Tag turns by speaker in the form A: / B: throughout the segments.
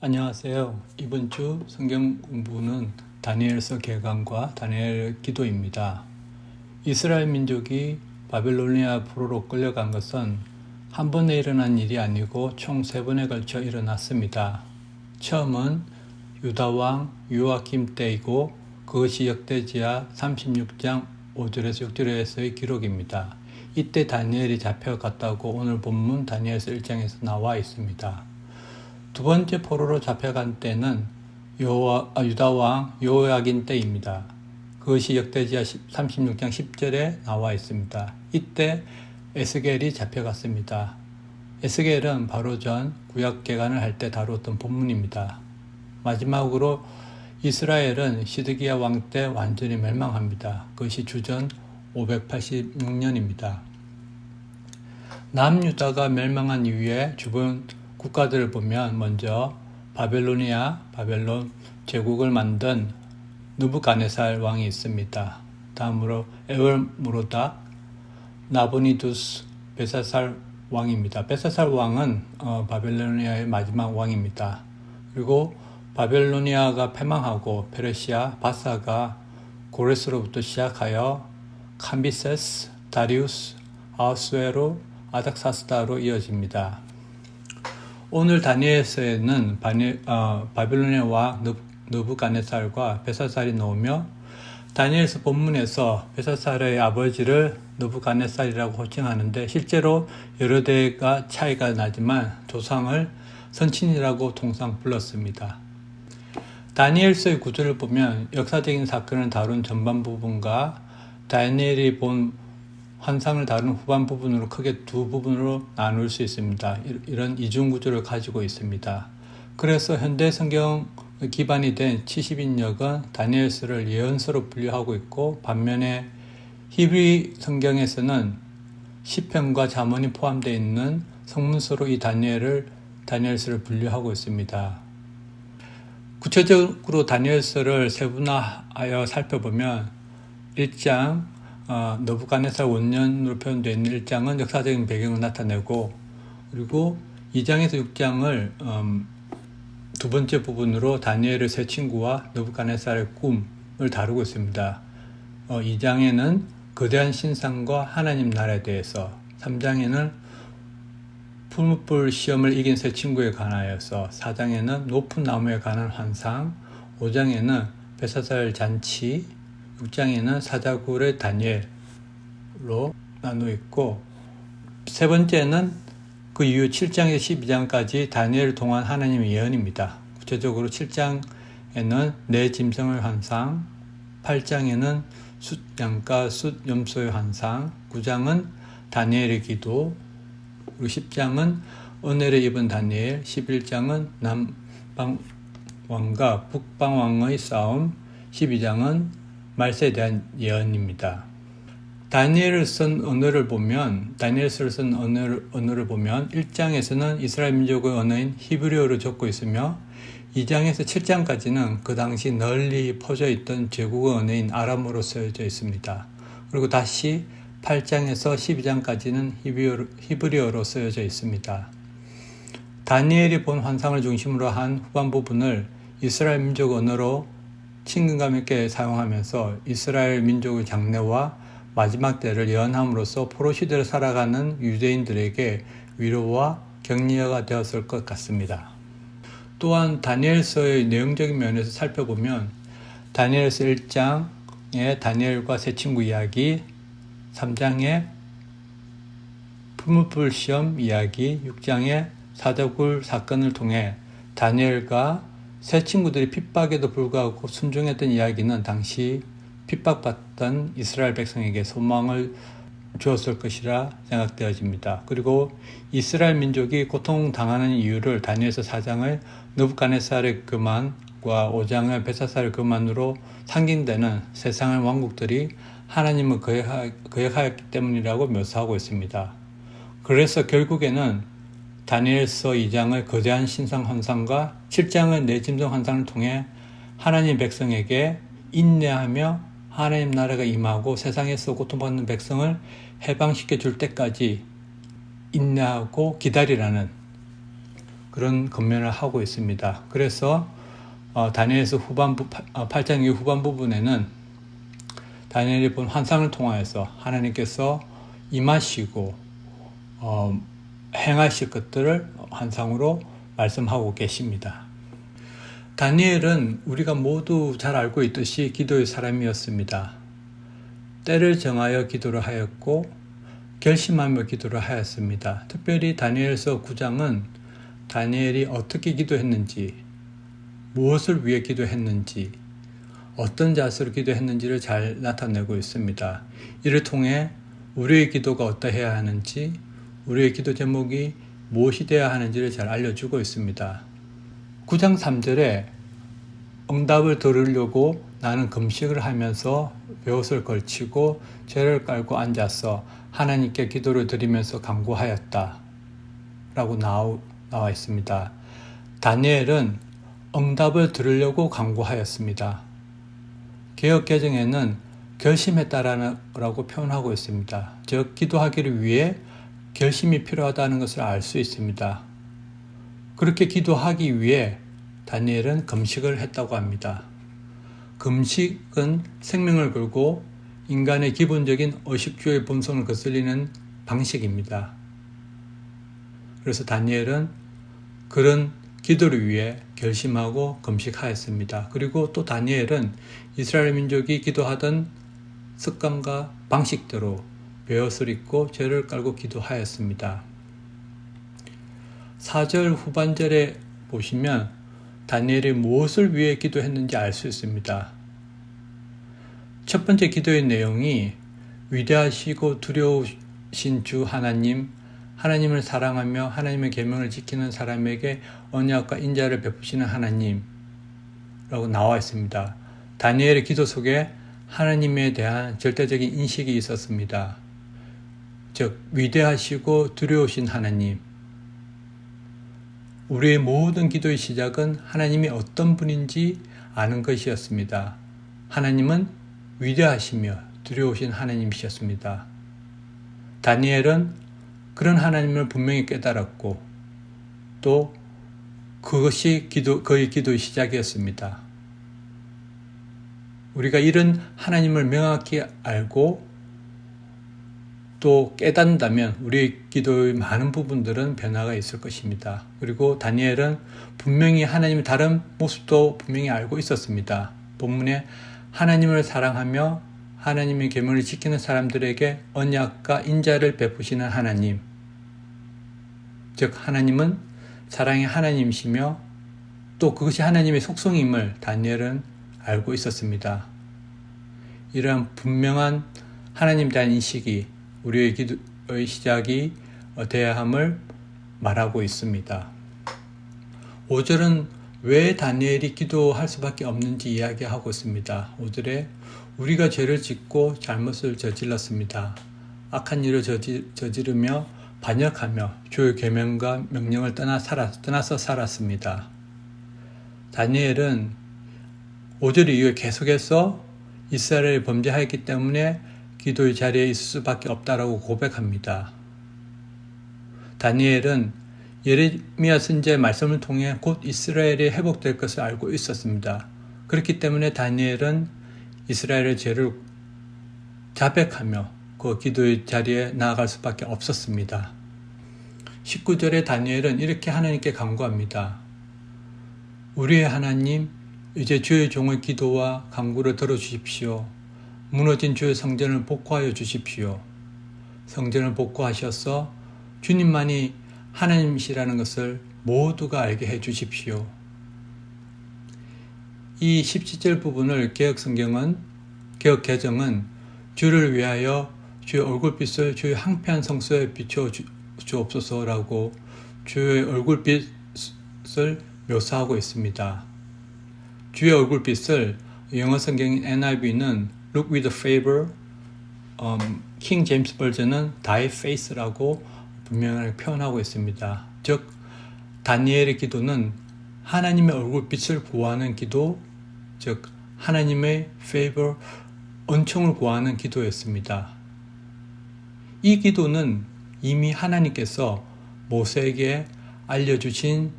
A: 안녕하세요. 이번 주 성경 공부는 다니엘서 개강과 다니엘 기도입니다. 이스라엘 민족이 바빌로니아 포로로 끌려간 것은 한 번에 일어난 일이 아니고 총 3번에 걸쳐 일어났습니다. 처음은 유다왕 요아kim 때이고 그것이 역대지하 36장 5절에서 6절에서의 기록입니다. 이때 다니엘이 잡혀갔다고 오늘 본문 다니엘서 1장에서 나와 있습니다. 두 번째 포로로 잡혀간 때는 유다왕 요야긴 때입니다. 그것이 역대지하 36장 10절에 나와 있습니다. 이때 에스겔이 잡혀갔습니다. 에스겔은 바로 전 구약 개간을 할 때 다루었던 본문입니다. 마지막으로 이스라엘은 시드기야 왕 때 완전히 멸망합니다. 그것이 주전 586년입니다. 남유다가 멸망한 이후에 주변 국가들을 보면 먼저 바벨론 제국을 만든 느부갓네살 왕이 있습니다. 다음으로 에월무로닥, 나보니두스, 벨사살 왕입니다. 벨사살 왕은 바벨로니아의 마지막 왕입니다. 그리고 바벨로니아가 패망하고 페르시아, 바사가 고레스로부터 시작하여 캄비세스, 다리우스, 아하수에로, 아닥사스다로 이어집니다. 오늘 다니엘서에는 바빌로니아 왕 느부갓네살과 벨사살이 나오며 다니엘서 본문에서 벨사살의 아버지를 느부갓네살이라고 호칭하는데 실제로 여러 대가 차이가 나지만 조상을 선친이라고 통상 불렀습니다. 다니엘서의 구조를 보면 역사적인 사건을 다룬 전반 부분과 다니엘이 본 환상을 다룬 후반 부분으로 크게 두 부분으로 나눌 수 있습니다. 이런 이중 구조를 가지고 있습니다. 그래서 현대 성경 기반이 된 70인역은 다니엘서를 예언서로 분류하고 있고 반면에 히브리 성경에서는 시편과 잠언이 포함되어 있는 성문서로 이 다니엘서를 분류하고 있습니다. 구체적으로 다니엘서를 세분화하여 살펴보면 1장 느부갓네살 원년으로 표현되어 있는 1장은 역사적인 배경을 나타내고 그리고 2장에서 6장을 두 번째 부분으로 다니엘의 세 친구와 느부갓네살의 꿈을 다루고 있습니다. 2장에는 거대한 신상과 하나님 나라에 대해서 3장에는 풀무불 시험을 이긴 세 친구에 관하여서 4장에는 높은 나무에 관한 환상 5장에는 벨사살 잔치 6장에는 사자굴의 다니엘로 나누어 있고 세 번째는 그 이후 7장에서 12장까지 다니엘을 통한 하나님의 예언입니다. 구체적으로 7장에는 내 짐승의 환상, 8장에는 숫양과 숫염소의 환상, 9장은 다니엘의 기도, 그리고 10장은 은혜를 입은 다니엘, 11장은 남방왕과 북방왕의 싸움, 12장은 말세에 대한 예언입니다. 다니엘을 쓴 언어를 보면 1장에서는 이스라엘 민족의 언어인 히브리어로 적고 있으며 2장에서 7장까지는 그 당시 널리 퍼져 있던 제국의 언어인 아람어로 쓰여져 있습니다. 그리고 다시 8장에서 12장까지는 히브리어로 쓰여져 있습니다. 다니엘이 본 환상을 중심으로 한 후반 부분을 이스라엘 민족 언어로 친근감 있게 사용하면서 이스라엘 민족의 장래와 마지막 때를 예언함으로써 포로 시대를 살아가는 유대인들에게 위로와 격려가 되었을 것 같습니다. 또한 다니엘서의 내용적인 면에서 살펴보면 다니엘서 1장에 다니엘과 세 친구 이야기, 3장에 풀무불 시험 이야기, 6장에 사자굴 사건을 통해 다니엘과 세 친구들이 핍박에도 불구하고 순종했던 이야기는 당시 핍박받던 이스라엘 백성에게 소망을 주었을 것이라 생각되어집니다. 그리고 이스라엘 민족이 고통당하는 이유를 다니엘서 4장의 느부갓네살의 교만과 5장의 벨사살의 교만으로 상징되는 세상의 왕국들이 하나님을 거역하였기 때문이라고 묘사하고 있습니다. 그래서 결국에는 다니엘서 2장의 거대한 신상 환상과 7장의 내 짐승 환상을 통해 하나님 백성에게 인내하며 하나님 나라가 임하고 세상에서 고통받는 백성을 해방시켜 줄 때까지 인내하고 기다리라는 그런 권면을 하고 있습니다. 그래서 다니엘서 후반부 8장 이후 후반 부분에는 다니엘이 본 환상을 통하여서 하나님께서 임하시고 행하실 것들을 환상으로 말씀하고 계십니다. 다니엘은 우리가 모두 잘 알고 있듯이 기도의 사람이었습니다. 때를 정하여 기도를 하였고 결심하며 기도를 하였습니다. 특별히 다니엘서 9장은 다니엘이 어떻게 기도했는지, 무엇을 위해 기도했는지, 어떤 자세로 기도했는지를 잘 나타내고 있습니다. 이를 통해 우리의 기도가 어떠해야 하는지, 우리의 기도 제목이 무엇이 되어야 하는지를 잘 알려주고 있습니다. 9장 3절에 응답을 들으려고 나는 금식을 하면서 벼옷을 걸치고 죄를 깔고 앉아서 하나님께 기도를 드리면서 간구하였다 라고 나와 있습니다. 다니엘은 응답을 들으려고 간구하였습니다. 개역개정에는 결심했다라고 표현하고 있습니다. 즉 기도하기를 위해 결심이 필요하다는 것을 알 수 있습니다. 그렇게 기도하기 위해 다니엘은 금식을 했다고 합니다. 금식은 생명을 걸고 인간의 기본적인 의식주의 본성을 거슬리는 방식입니다. 그래서 다니엘은 그런 기도를 위해 결심하고 금식하였습니다. 그리고 또 다니엘은 이스라엘 민족이 기도하던 습관과 방식대로 벼옷을 입고 죄를 깔고 기도하였습니다. 4절 후반절에 보시면 다니엘이 무엇을 위해 기도했는지 알 수 있습니다. 첫 번째 기도의 내용이 위대하시고 두려우신 주 하나님, 하나님을 사랑하며 하나님의 계명을 지키는 사람에게 언약과 인자를 베푸시는 하나님라고 나와 있습니다. 다니엘의 기도 속에 하나님에 대한 절대적인 인식이 있었습니다. 즉 위대하시고 두려우신 하나님. 우리의 모든 기도의 시작은 하나님이 어떤 분인지 아는 것이었습니다. 하나님은 위대하시며 두려우신 하나님이셨습니다. 다니엘은 그런 하나님을 분명히 깨달았고 또 그것이 그의 기도의 시작이었습니다. 우리가 이런 하나님을 명확히 알고 또 깨닫는다면 우리의 기도의 많은 부분들은 변화가 있을 것입니다. 그리고 다니엘은 분명히 하나님의 다른 모습도 분명히 알고 있었습니다. 본문에 하나님을 사랑하며 하나님의 계명을 지키는 사람들에게 언약과 인자를 베푸시는 하나님, 즉 하나님은 사랑의 하나님이시며 또 그것이 하나님의 속성임을 다니엘은 알고 있었습니다. 이러한 분명한 하나님에 대한 인식이 우리의 기도의 시작이 되어야 함을 말하고 있습니다. 5절은 왜 다니엘이 기도할 수밖에 없는지 이야기하고 있습니다. 5절에 우리가 죄를 짓고 잘못을 저질렀습니다. 악한 일을 저지르며 반역하며 주의 계명과 명령을 떠나서 살았습니다. 다니엘은 5절 이후에 계속해서 이스라엘이 범죄하였기 때문에 기도의 자리에 있을 수밖에 없다라고 고백합니다. 다니엘은 예레미야 선지자의 말씀을 통해 곧 이스라엘이 회복될 것을 알고 있었습니다. 그렇기 때문에 다니엘은 이스라엘의 죄를 자백하며 그 기도의 자리에 나아갈 수밖에 없었습니다. 19절에 다니엘은 이렇게 하나님께 간구합니다. 우리의 하나님, 이제 주의 종의 기도와 간구를 들어주십시오. 무너진 주의 성전을 복구하여 주십시오. 성전을 복구하셔서 주님만이 하나님이시라는 것을 모두가 알게 해 주십시오. 이 17절 부분을 개역 개정은 주를 위하여 주의 얼굴빛을 주의 황폐한 성소에 비춰 주옵소서라고 주의 얼굴빛을 묘사하고 있습니다. 주의 얼굴빛을 영어 성경인 NIV는 Look with favor, 킹 제임스 버전은 Thy face라고 분명하게 표현하고 있습니다. 즉 다니엘의 기도는 하나님의 얼굴빛을 구하는 기도, 즉 하나님의 favor, 은총을 구하는 기도였습니다. 이 기도는 이미 하나님께서 모세에게 알려주신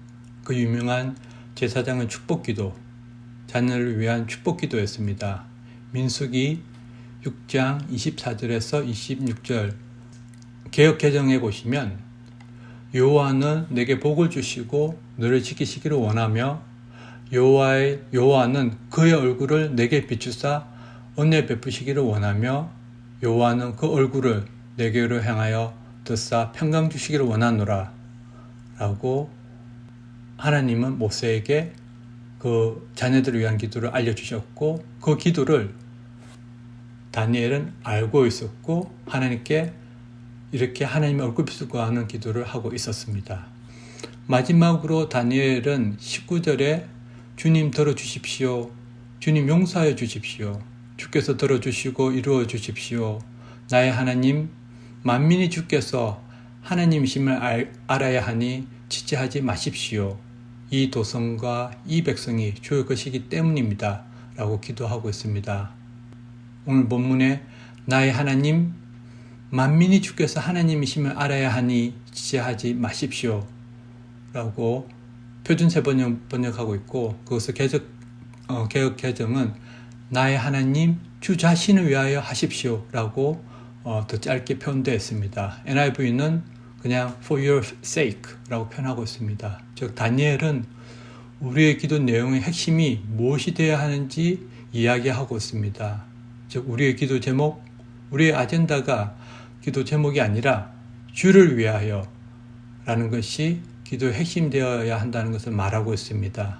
A: 그 유명한 제사장의 축복기도, 자녀를 위한 축복기도였습니다. 민수기 6장 24절에서 26절 개역개정에 보시면 여호와는 내게 복을 주시고 너를 지키시기를 원하며 여호와는 그의 얼굴을 내게 비추사 은혜 베푸시기를 원하며 여호와는 그 얼굴을 내게로 향하여 드사 평강 주시기를 원하노라 라고 하나님은 모세에게 그 자녀들을 위한 기도를 알려주셨고, 그 기도를 다니엘은 알고 있었고 하나님께 이렇게 하나님의 얼굴 비추고 하는 기도를 하고 있었습니다. 마지막으로 다니엘은 19절에 주님 들어주십시오. 주님 용서하여 주십시오. 주께서 들어주시고 이루어 주십시오. 나의 하나님, 만민이 주께서 하나님이심을 알아야 하니 지체하지 마십시오. 이 도성과 이 백성이 주의 것이기 때문입니다. 라고 기도하고 있습니다. 오늘 본문에 나의 하나님, 만민이 주께서 하나님이심을 알아야 하니 지체하지 마십시오. 라고 표준세 번역하고 있고, 그것을 개역 개정은 나의 하나님, 주 자신을 위하여 하십시오. 라고 더 짧게 표현되어 있습니다. NIV는 그냥 for your sake 라고 표현하고 있습니다. 즉 다니엘은 우리의 기도 내용의 핵심이 무엇이 되어야 하는지 이야기하고 있습니다. 즉 우리의 기도 제목, 우리의 아젠다가 기도 제목이 아니라 주를 위하여 라는 것이 기도의 핵심 되어야 한다는 것을 말하고 있습니다.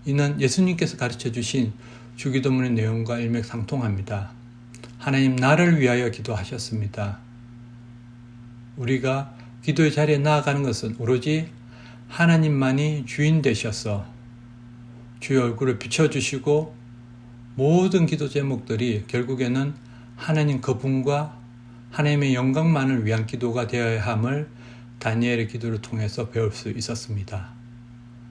A: 이는 예수님께서 가르쳐 주신 주기도문의 내용과 일맥상통합니다. 하나님 나를 위하여 기도하셨습니다. 우리가 기도의 자리에 나아가는 것은 오로지 하나님만이 주인 되셔서 주의 얼굴을 비춰주시고 모든 기도 제목들이 결국에는 하나님 그분과 하나님의 영광만을 위한 기도가 되어야 함을 다니엘의 기도를 통해서 배울 수 있었습니다.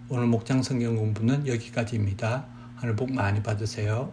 A: 오늘 목장 성경 공부는 여기까지입니다. 하늘 복 많이 받으세요.